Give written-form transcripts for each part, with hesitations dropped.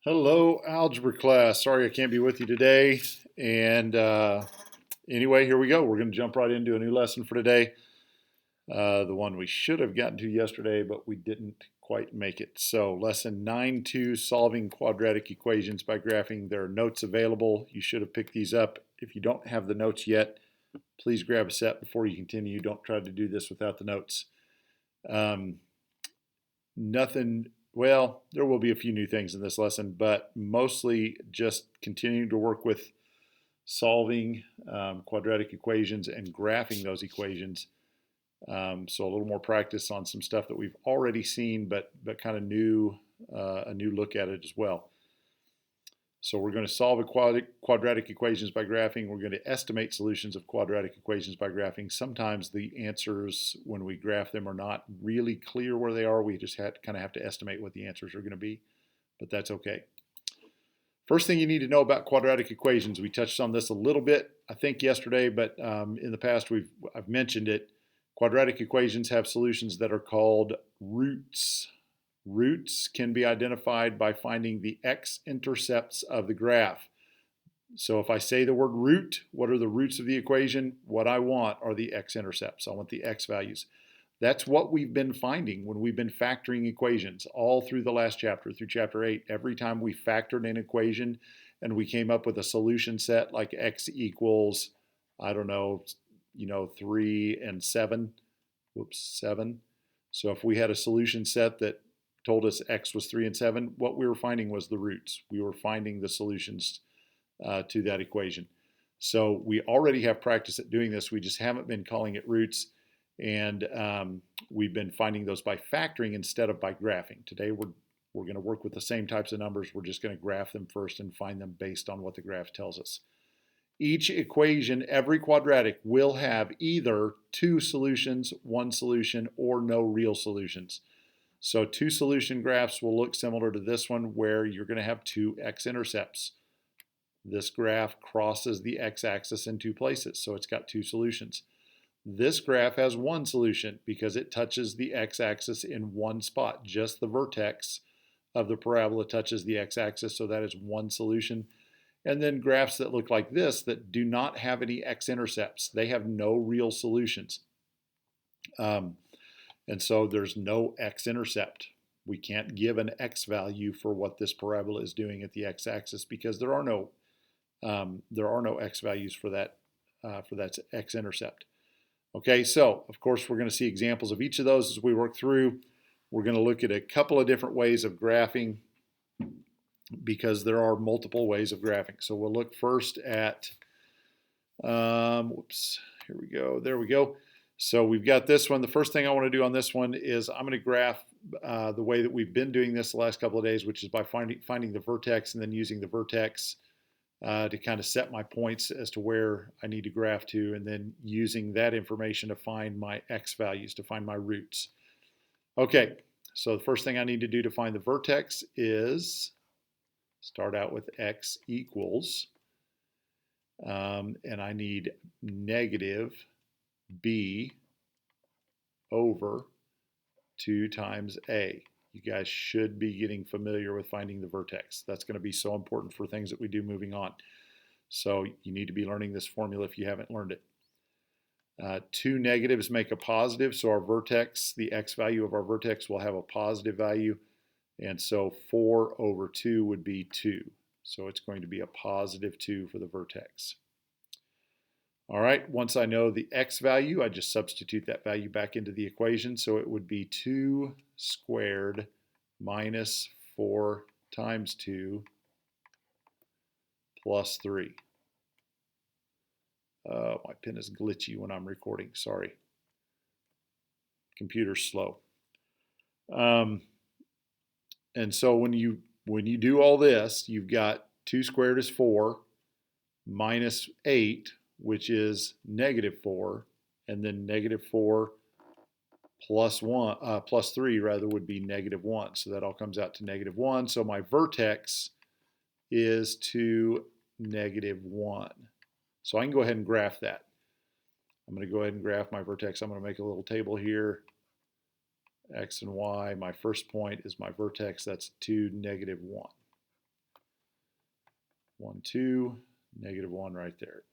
Hello, algebra class. Sorry I can't be with you today. And anyway, here we go. We're going to jump right into a new lesson for today. The one we should have gotten to yesterday, but we didn't quite make it. So, lesson 9.2, solving quadratic equations by graphing. There are notes available. You should have picked these up. If you don't have the notes yet, please grab a set before you continue. Don't try to do this without the notes. Um, Nothing, well, there will be a few new things in this lesson, but mostly just continuing to work with solving quadratic equations and graphing those equations. So a little more practice on some stuff that we've already seen, but kind of new, a new look at it as well. So we're going to solve quadratic equations by graphing. We're going to estimate solutions of quadratic equations by graphing. Sometimes the answers, when we graph them, are not really clear where they are. We just kind of have to estimate what the answers are going to be, but that's okay. First thing you need to know about quadratic equations, we touched on this a little bit, I think yesterday, but in the past I've mentioned it. Quadratic equations have solutions that are called roots. Roots can be identified by finding the x-intercepts of the graph. So if I say the word root, what are the roots of the equation? What I want are the x-intercepts. I want the x values. That's what we've been finding when we've been factoring equations all through the last chapter, through chapter 8. Every time we factored an equation and we came up with a solution set like x equals, I don't know, 3 and 7. Whoops, 7. So if we had a solution set that told us x was 3 and 7, what we were finding was the roots. We were finding the solutions to that equation. So we already have practice at doing this. We just haven't been calling it roots. And we've been finding those by factoring instead of by graphing. Today we're going to work with the same types of numbers. We're just going to graph them first and find them based on what the graph tells us. Each equation, every quadratic, will have either two solutions, one solution, or no real solutions. So two solution graphs will look similar to this one where you're going to have two x-intercepts. This graph crosses the x-axis in two places, so it's got two solutions. This graph has one solution because it touches the x-axis in one spot. Just the vertex of the parabola touches the x-axis, so that is one solution. And then graphs that look like this that do not have any x-intercepts, they have no real solutions. And so there's no x-intercept. We can't give an x value for what this parabola is doing at the x-axis because there are no x values for that x-intercept. Okay, so of course we're going to see examples of each of those as we work through. We're going to look at a couple of different ways of graphing because there are multiple ways of graphing. So we'll look first at, whoops, here we go, there we go. So we've got this one. The first thing I want to do on this one is I'm going to graph the way that we've been doing this the last couple of days, which is by finding the vertex and then using the vertex to kind of set my points as to where I need to graph to, and then using that information to find my x values, to find my roots. Okay, so the first thing I need to do to find the vertex is start out with x equals, and I need negative b over 2 times a. You guys should be getting familiar with finding the vertex. That's going to be so important for things that we do moving on. So you need to be learning this formula if you haven't learned it. Two negatives make a positive, so our vertex, the x value of our vertex will have a positive value. And so 4 over 2 would be 2. So it's going to be a positive 2 for the vertex. All right, once I know the x value, I just substitute that value back into the equation. So it would be 2 squared minus 4 times 2 plus 3. My pen is glitchy when I'm recording, sorry. Computer's slow. And so when you do all this, you've got 2 squared is 4 minus 8, which is negative 4, and then negative 4 plus 3 rather would be negative 1. So that all comes out to negative 1. So my vertex is to negative 1. So I can go ahead and graph that. I'm going to go ahead and graph my vertex. I'm going to make a little table here. X and Y. My first point is my vertex. That's 2, negative 1. 1, 2, negative 1 right there.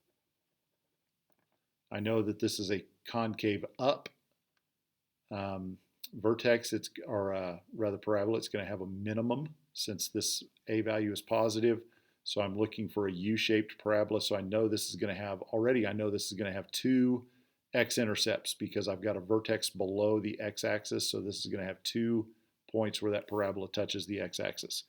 I know that this is a concave up vertex, or rather parabola. It's going to have a minimum since this a value is positive. So I'm looking for a U-shaped parabola. So I know this is going to have, already I know this is going to have two x-intercepts because I've got a vertex below the x-axis. So this is going to have 2 points where that parabola touches the x-axis.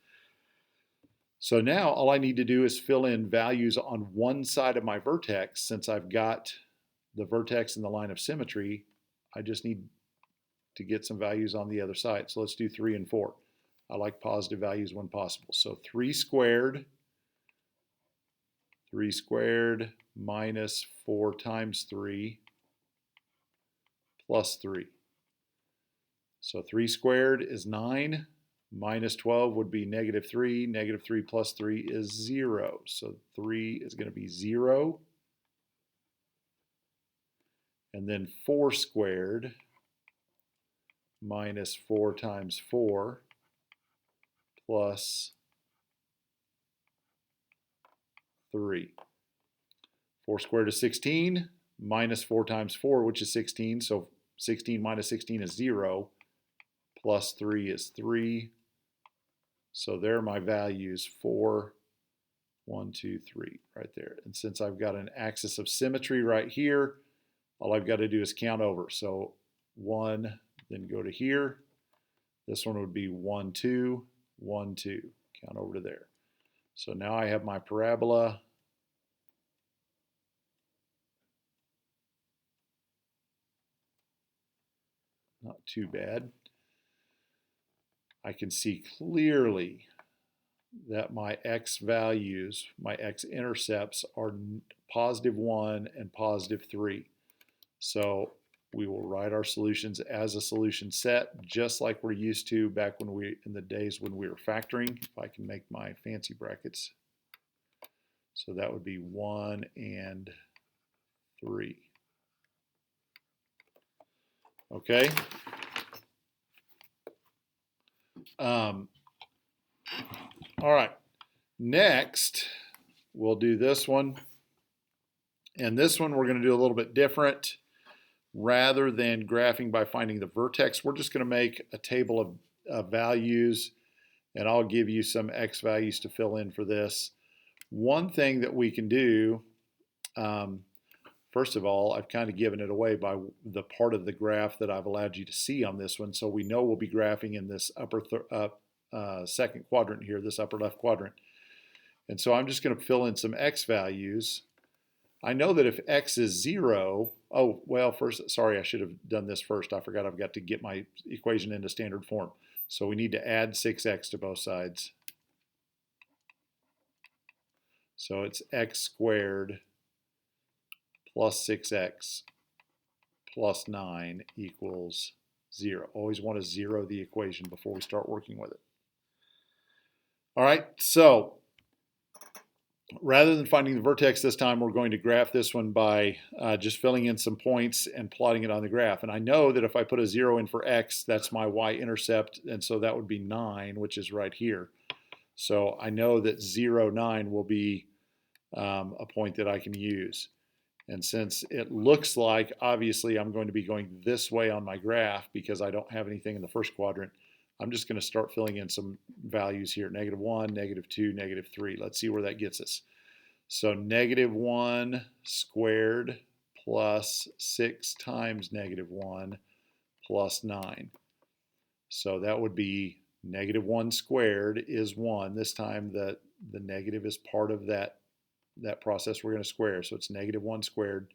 So now all I need to do is fill in values on one side of my vertex. Since I've got the vertex and the line of symmetry, I just need to get some values on the other side. So let's do 3 and 4. I like positive values when possible. So 3 squared minus 4 times 3 plus 3. So 3 squared is 9, minus 12 would be negative 3. Negative 3 plus 3 is 0. So 3 is going to be 0. And then 4 squared minus 4 times 4 plus 3. 4 squared is 16, minus 4 times 4, which is 16. So 16 minus 16 is 0, plus 3 is 3. So there are my values, 4, 1, 2, 3, right there. And since I've got an axis of symmetry right here, all I've got to do is count over. So 1, then go to here. This one would be 1, 2, 1, 2. Count over to there. So now I have my parabola. Not too bad. I can see clearly that my x values, my x-intercepts are positive 1 and positive 3. So we will write our solutions as a solution set, just like we're used to back when in the days when we were factoring. If I can make my fancy brackets. So that would be 1 and 3. Okay. All right. Next, we'll do this one. And this one we're going to do a little bit different. Rather than graphing by finding the vertex, we're just going to make a table of values, and I'll give you some x values to fill in for this. One thing that we can do, first of all, I've kind of given it away by the part of the graph that I've allowed you to see on this one. So we know we'll be graphing in this upper second quadrant here, this upper left quadrant. And so I'm just going to fill in some x values. I know that if x is 0, oh, well, first, sorry, I should have done this first. I forgot I've got to get my equation into standard form. So we need to add 6x to both sides. So it's x squared plus 6x plus 9 equals 0. Always want to zero the equation before we start working with it. All right, so rather than finding the vertex this time, we're going to graph this one by just filling in some points and plotting it on the graph. And I know that if I put a 0 in for x, that's my y-intercept, and so that would be 9, which is right here. So I know that 0, 9 will be a point that I can use. And since it looks like, obviously, I'm going to be going this way on my graph because I don't have anything in the first quadrant, I'm just going to start filling in some values here. Negative 1, negative 2, negative 3. Let's see where that gets us. So negative 1 squared plus 6 times negative 1 plus 9. So that would be negative 1 squared is 1. This time the negative is part of that process we're going to square. So it's negative 1 squared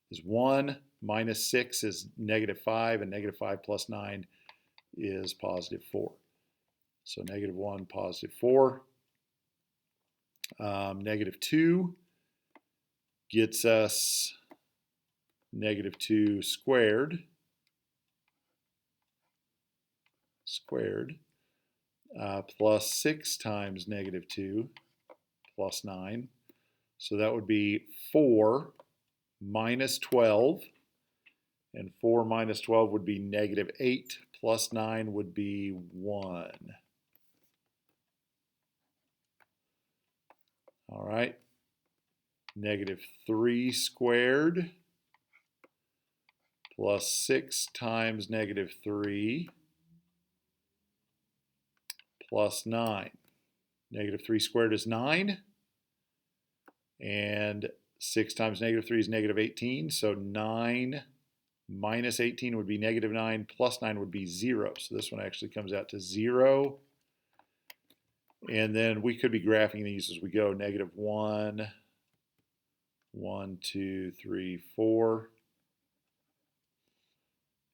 is 1, minus 6 is negative 5, and negative 5 plus 9 is positive 4. So negative 1, positive 4. Negative 2 gets us negative 2 squared, plus 6 times negative 2 plus 9. So that would be 4 minus 12. And 4 minus 12 would be negative 8, plus 9 would be 1. All right. Negative 3 squared plus 6 times negative 3 plus 9. Negative 3 squared is 9. And 6 times negative 3 is negative 18. So 9 minus 18 would be negative 9, plus 9 would be 0. So this one actually comes out to 0. And then we could be graphing these as we go. Negative 1, 1, 2, 3, 4.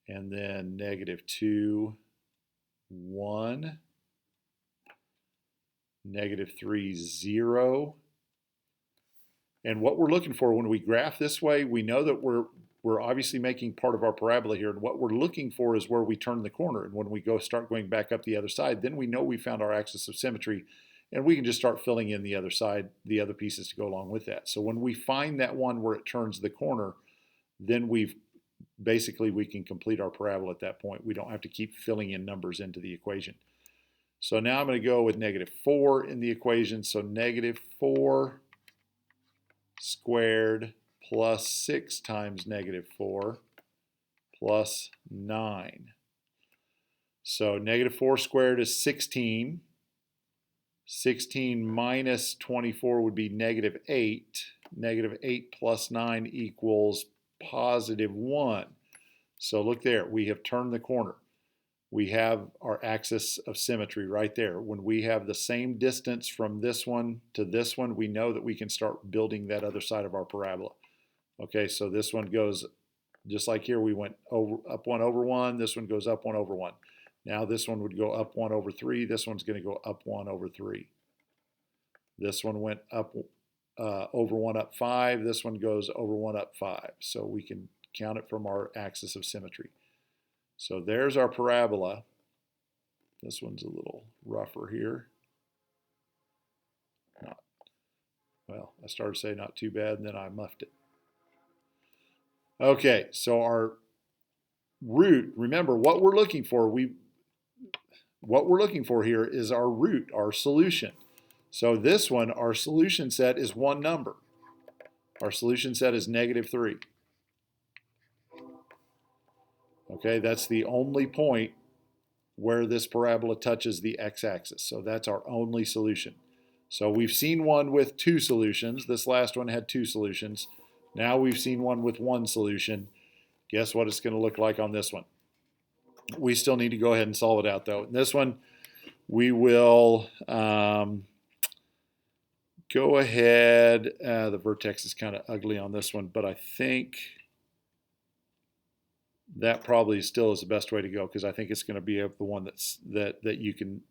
And then negative 2, 1. Negative 3, 0. And what we're looking for when we graph this way, we know that we're obviously making part of our parabola here. And what we're looking for is where we turn the corner. And when we start going back up the other side, then we know we found our axis of symmetry. And we can just start filling in the other side, the other pieces to go along with that. So when we find that one where it turns the corner, then we can complete our parabola at that point. We don't have to keep filling in numbers into the equation. So now I'm going to go with negative 4 in the equation. So negative 4 squared plus 6 times negative 4 plus 9. So negative 4 squared is 16. 16 minus 24 would be negative 8. Negative 8 plus 9 equals positive 1. So look there, we have turned the corner. We have our axis of symmetry right there. When we have the same distance from this one to this one, we know that we can start building that other side of our parabola. Okay, so this one goes, just like here, we went up 1 over 1. This one goes up 1 over 1. Now this one would go up 1 over 3. This one's going to go up 1 over 3. This one went up over 1 up 5. This one goes over 1 up 5. So we can count it from our axis of symmetry. So there's our parabola. This one's a little rougher here. Well, I started to say not too bad, and then I muffed it. Okay, so our root, remember what we're looking for. What we're looking for here is our root, our solution. So this one, our solution set is one number. Our solution set is negative 3. Okay, that's the only point where this parabola touches the x-axis. So that's our only solution. So we've seen one with 2 solutions. This last one had 2 solutions. Now we've seen one with 1 solution. Guess what it's going to look like on this one? We still need to go ahead and solve it out, though. In this one, we will go ahead. The vertex is kind of ugly on this one, but I think that probably still is the best way to go, because I think it's going to be the one that you can.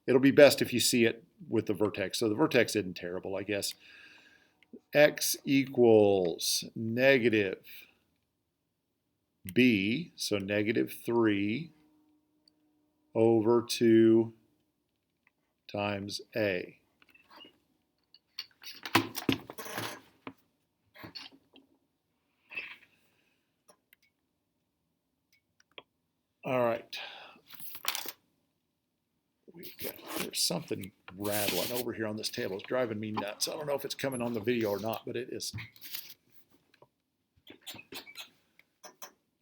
It'll be best if you see it with the vertex. So the vertex isn't terrible, I guess. X equals negative b, so negative 3 over 2 times a. All right. There's something rattling over here on this table. It's driving me nuts. I don't know if it's coming on the video or not, but it is.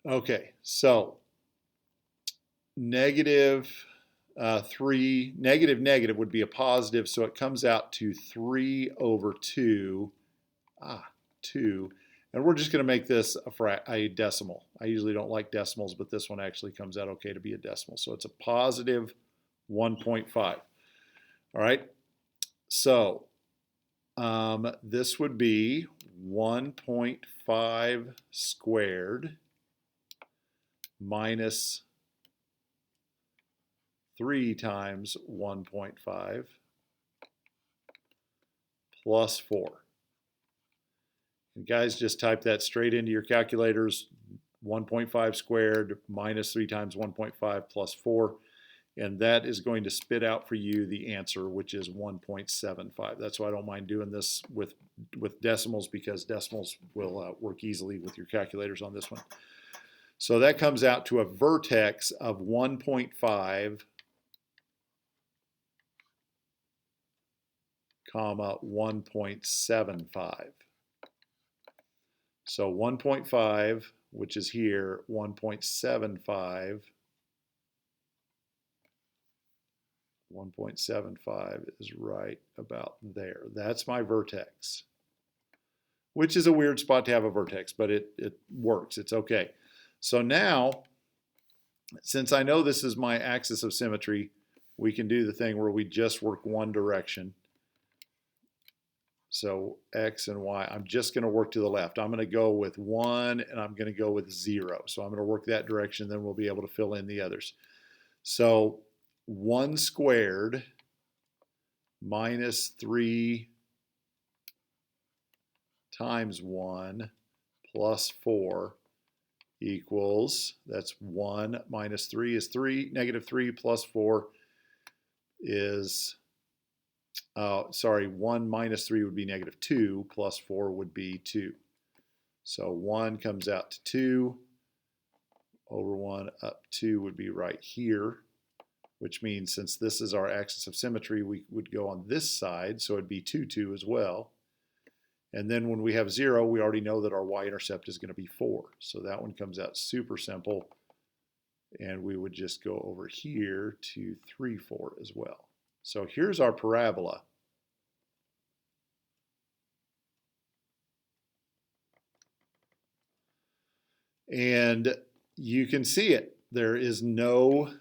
Okay, so negative 3, negative would be a positive, so it comes out to 3 over 2. 2. And we're just going to make this a decimal. I usually don't like decimals, but this one actually comes out okay to be a decimal. So it's a positive 1.5. All right. So this would be 1.5 squared minus 3 times 1.5 plus 4. And guys, just type that straight into your calculators. 1.5 squared minus 3 times 1.5 plus 4. And that is going to spit out for you the answer, which is 1.75. That's why I don't mind doing this with decimals, because decimals will work easily with your calculators on this one. So that comes out to a vertex of 1.5 comma 1.75. So 1.5, which is here, 1.75. 1.75 is right about there. That's my vertex, which is a weird spot to have a vertex, but it works. It's okay. So now, since I know this is my axis of symmetry, we can do the thing where we just work one direction. So X and Y, I'm just going to work to the left. I'm going to go with 1 and I'm going to go with 0. So I'm going to work that direction, then we'll be able to fill in the others. So 1 squared minus 3 times 1 plus 4 equals, that's 1 minus 3 is 3, negative 3 plus 4 is, 1 minus 3 would be negative 2, plus 4 would be 2. So 1 comes out to 2, over 1 up 2 would be right here, which means since this is our axis of symmetry, we would go on this side, so it'd be 2, 2 as well. And then when we have 0, we already know that our y-intercept is going to be 4. So that one comes out super simple. And we would just go over here to 3, 4 as well. So here's our parabola. And you can see it. There is no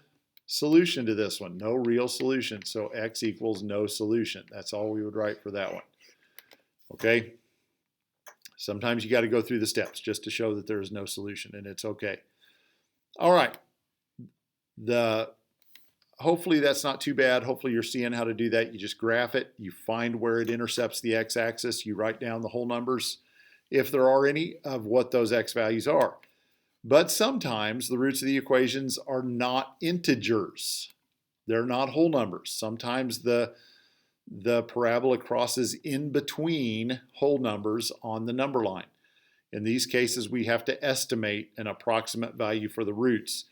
solution to this one, no real solution. So x equals no solution. That's all we would write for that one. Okay? Sometimes you got to go through the steps just to show that there is no solution, and it's okay. All right. Hopefully that's not too bad. Hopefully you're seeing how to do that. You just graph it. You find where it intercepts the x-axis. You write down the whole numbers, if there are any, of what those x values are. But sometimes the roots of the equations are not integers. They're not whole numbers. Sometimes the parabola crosses in between whole numbers on the number line. In these cases, we have to estimate an approximate value for the roots.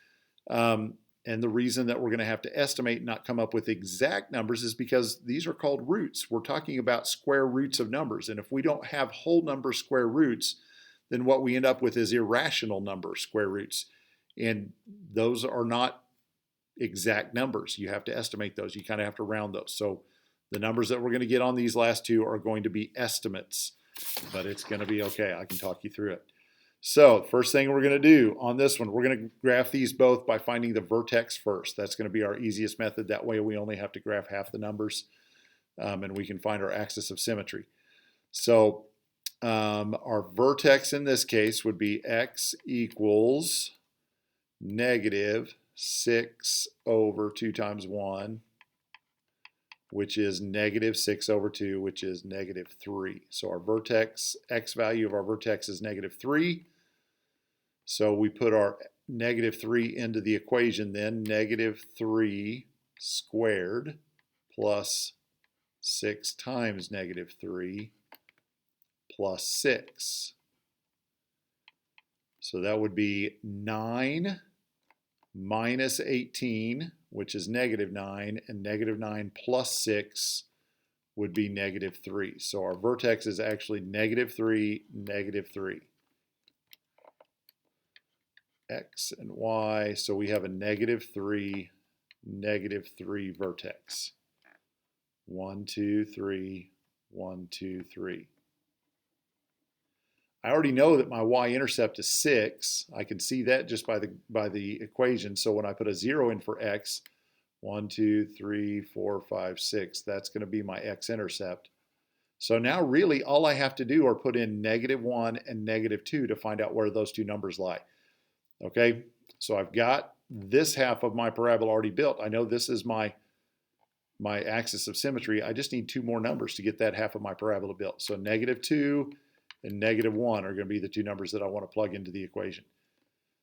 And the reason that we're going to have to estimate and not come up with exact numbers is because these are called roots. We're talking about square roots of numbers. And if we don't have whole number square roots, then what we end up with is irrational number square roots. And those are not exact numbers. You have to estimate those. You kind of have to round those. So the numbers that we're going to get on these last two are going to be estimates, but it's going to be okay. I can talk you through it. So first thing we're going to do on this one, we're going to graph these both by finding the vertex first. That's going to be our easiest method. That way we only have to graph half the numbers, and we can find our axis of symmetry. So our vertex in this case would be x equals negative 6 over 2 times 1, which is negative 6 over 2, which is negative 3. So our vertex, x value of our vertex is negative 3. So we put our negative 3 into the equation then, negative 3 squared plus 6 times negative 3 plus 6. So that would be 9 minus 18, which is negative 9, and negative 9 plus 6 would be negative 3. So our vertex is actually negative 3, negative 3. X and Y, so we have a negative 3, negative 3 vertex. 1, 2, 3, 1, 2, 3. I already know that my y-intercept is 6. I can see that just by the equation. So when I put a 0 in for x, 1, 2, 3, 4, 5, 6, that's going to be my x-intercept. So now really all I have to do are put in negative 1 and negative 2 to find out where those two numbers lie. Okay, so I've got this half of my parabola already built. I know this is my axis of symmetry. I just need two more numbers to get that half of my parabola built. So negative 2 and negative 1 are going to be the two numbers that I want to plug into the equation.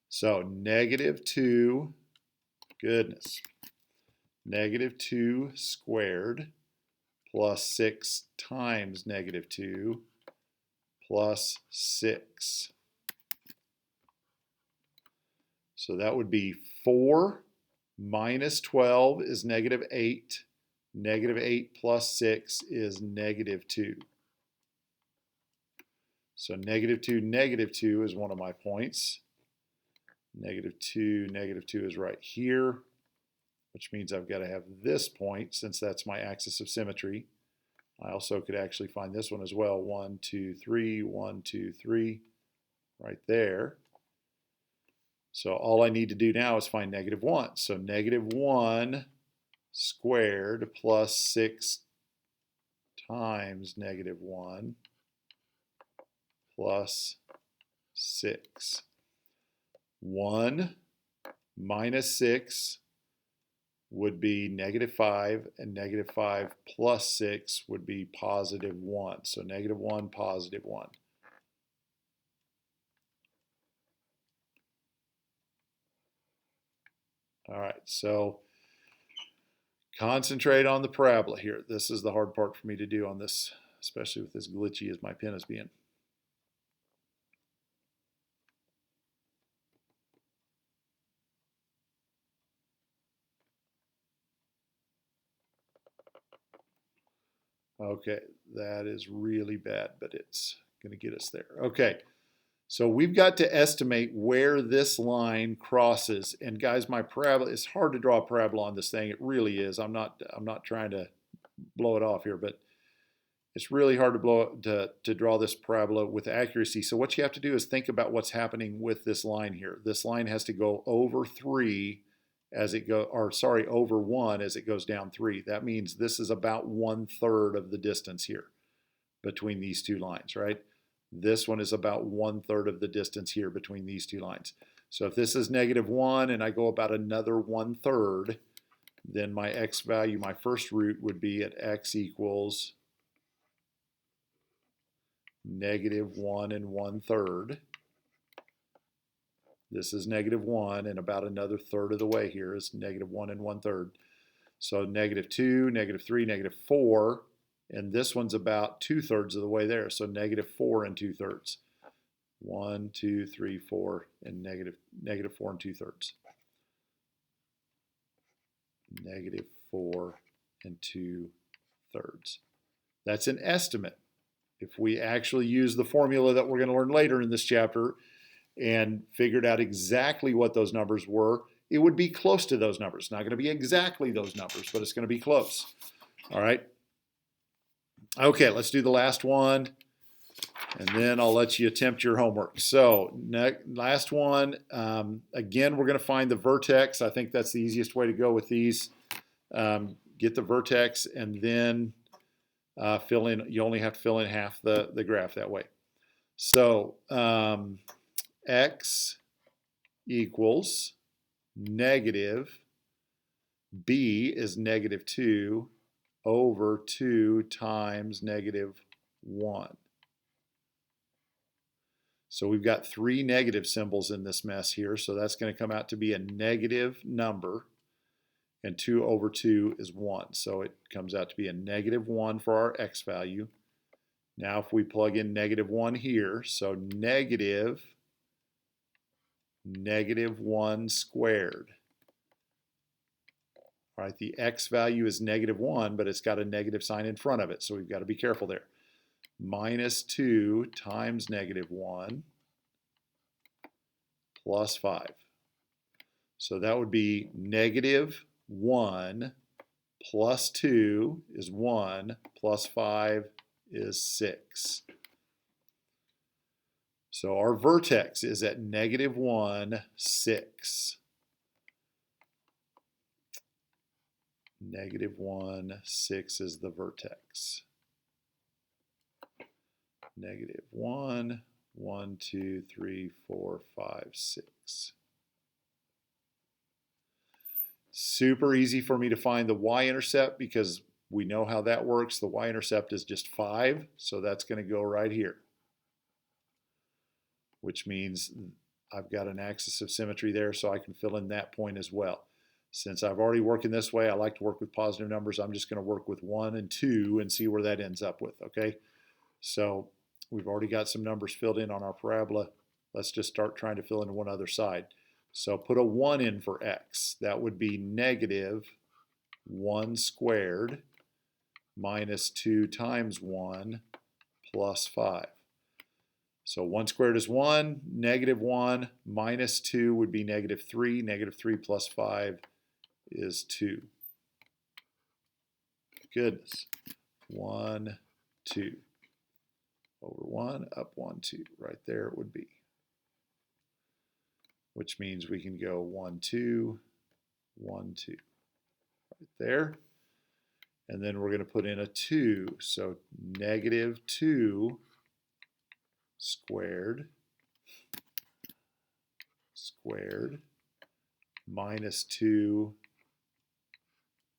So negative 2, goodness, negative 2 squared plus 6 times negative 2 plus 6. So that would be 4 minus 12 is negative 8 Negative 8 plus 6 is negative 2. So negative 2 is one of my points. Negative 2 is right here, which means I've got to have this point since that's my axis of symmetry. I also could actually find this one as well. 1, 2, 3, 1, 2, 3, right there. So all I need to do now is find negative 1. So negative 1 squared plus 6 times negative 1 plus 6. 1 minus 6 would be negative 5, and negative 5 plus 6 would be positive 1. So negative 1, positive 1. All right, so concentrate on the parabola here. This is the hard part for me to do on this, especially with as glitchy as my pen is being. Okay, that is really bad, but it's going to get us there. Okay, so we've got to estimate where this line crosses. And guys, my parabola, it's hard to draw a parabola on this thing. It really is. I'm not trying to blow it off here, but it's really hard to draw this parabola with accuracy. So what you have to do is think about what's happening with this line here. This line has to go over 3 as it go, or sorry, over 1 as it goes down 3. That means this is about 1/3 of the distance here between these two lines, right? This one is about 1/3 of the distance here between these two lines. So if this is negative 1 and I go about another 1/3, then my x value, my first root would be at x equals negative 1 1/3. This is negative 1, and about another third of the way here is negative 1 1/3. So negative 2, negative 3, negative 4, and this one's about 2/3 of the way there. So negative 4 2/3. 1, 2, 3, 4, and negative 4 2/3. Negative 4 2/3. That's an estimate. If we actually use the formula that we're going to learn later in this chapter and figured out exactly what those numbers were, it would be close to those numbers. Not going to be exactly those numbers, but it's going to be close. All right. Okay, let's do the last one, and then I'll let you attempt your homework. So last one, again, we're going to find the vertex. I think that's the easiest way to go with these. Get the vertex, and then fill in. You only have to fill in half the graph that way. So x equals negative, b is negative 2 over 2 times negative 1. So we've got 3 negative symbols in this mess here, so that's going to come out to be a negative number, and 2 over 2 is 1. So it comes out to be a negative 1 for our x value. Now if we plug in negative 1 here, so negative 1 squared. All right, the x value is negative 1, but it's got a negative sign in front of it, so we've got to be careful there. Minus 2 times negative 1 plus 5. So that would be negative 1 plus 2 is 1 plus 5 is 6. So our vertex is at negative 1, 6. Negative 1, 6 is the vertex. Negative 1, 1, 2, 3, 4, 5, 6. Super easy for me to find the y-intercept because we know how that works. The y-intercept is just 5, so that's going to go right here, which means I've got an axis of symmetry there, so I can fill in that point as well. Since I've already worked in this way, I like to work with positive numbers. I'm just going to work with 1 and 2 and see where that ends up with, okay? So we've already got some numbers filled in on our parabola. Let's just start trying to fill in one other side. So put a 1 in for x. That would be negative 1 squared minus 2 times 1 plus 5. So 1 squared is 1, negative 1 minus 2 would be negative 3. Negative 3 plus 5 is 2. Goodness. 1, 2. Over 1, up 1, 2. Right there it would be. Which means we can go 1, 2, 1, 2. Right there. And then we're going to put in a 2. So negative 2 squared minus 2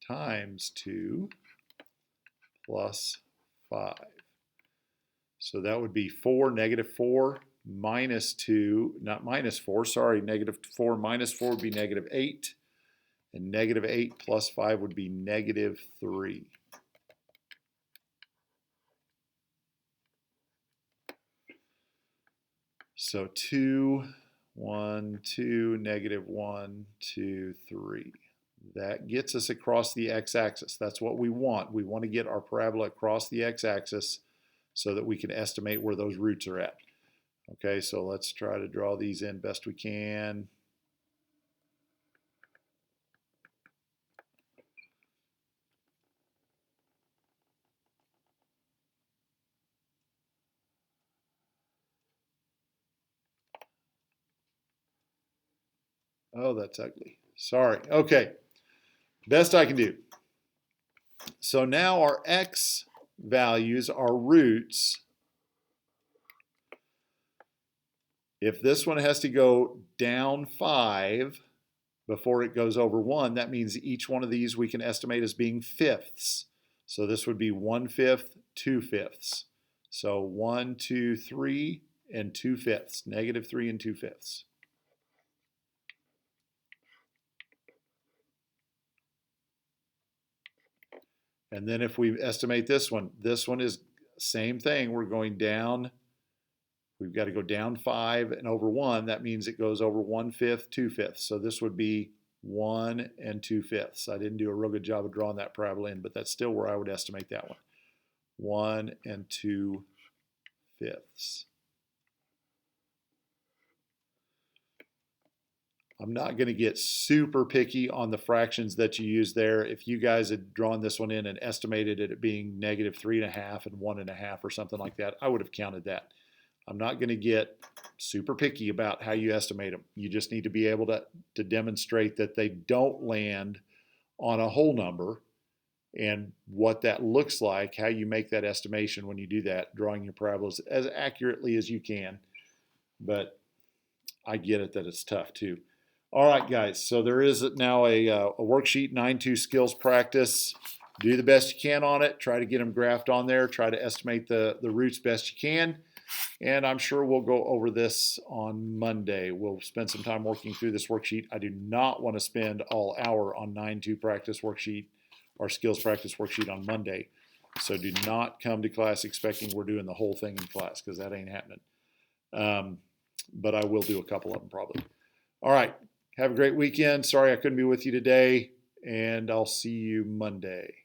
times 2 plus 5. So that would be 4, negative 4 minus 2, not minus 4, sorry, negative 4 minus 4 would be negative 8. And negative 8 plus 5 would be negative 3. So 2, 1, 2, negative 1, 2, 3. That gets us across the x-axis. That's what we want. We want to get our parabola across the x-axis so that we can estimate where those roots are at. Okay, so let's try to draw these in best we can. Oh, that's ugly. Sorry. Okay, best I can do. So now our x values, our roots, if this one has to go down 5 before it goes over 1, that means each one of these we can estimate as being fifths. So this would be 1/5, 2/5. So 1, 2, 3, and 2/5. Negative 3 and 2/5. And then if we estimate this one is same thing. We're going down. We've got to go down 5 and over 1. That means it goes over 1/5, 2/5. So this would be 1 and 2/5. I didn't do a real good job of drawing that parabola in, but that's still where I would estimate that one. 1 and 2/5. I'm not going to get super picky on the fractions that you use there. If you guys had drawn this one in and estimated it at being negative 3.5 and 1.5 or something like that, I would have counted that. I'm not going to get super picky about how you estimate them. You just need to be able to demonstrate that they don't land on a whole number and what that looks like, how you make that estimation when you do that, drawing your parabolas as accurately as you can. But I get it that it's tough too. All right, guys, so there is now a worksheet, 9-2 skills practice. Do the best you can on it. Try to get them graphed on there. Try to estimate the roots best you can. And I'm sure we'll go over this on Monday. We'll spend some time working through this worksheet. I do not want to spend all hour on 9-2 practice worksheet or skills practice worksheet on Monday. So do not come to class expecting we're doing the whole thing in class, because that ain't happening. But I will do a couple of them probably. All right. Have a great weekend. Sorry I couldn't be with you today, and I'll see you Monday.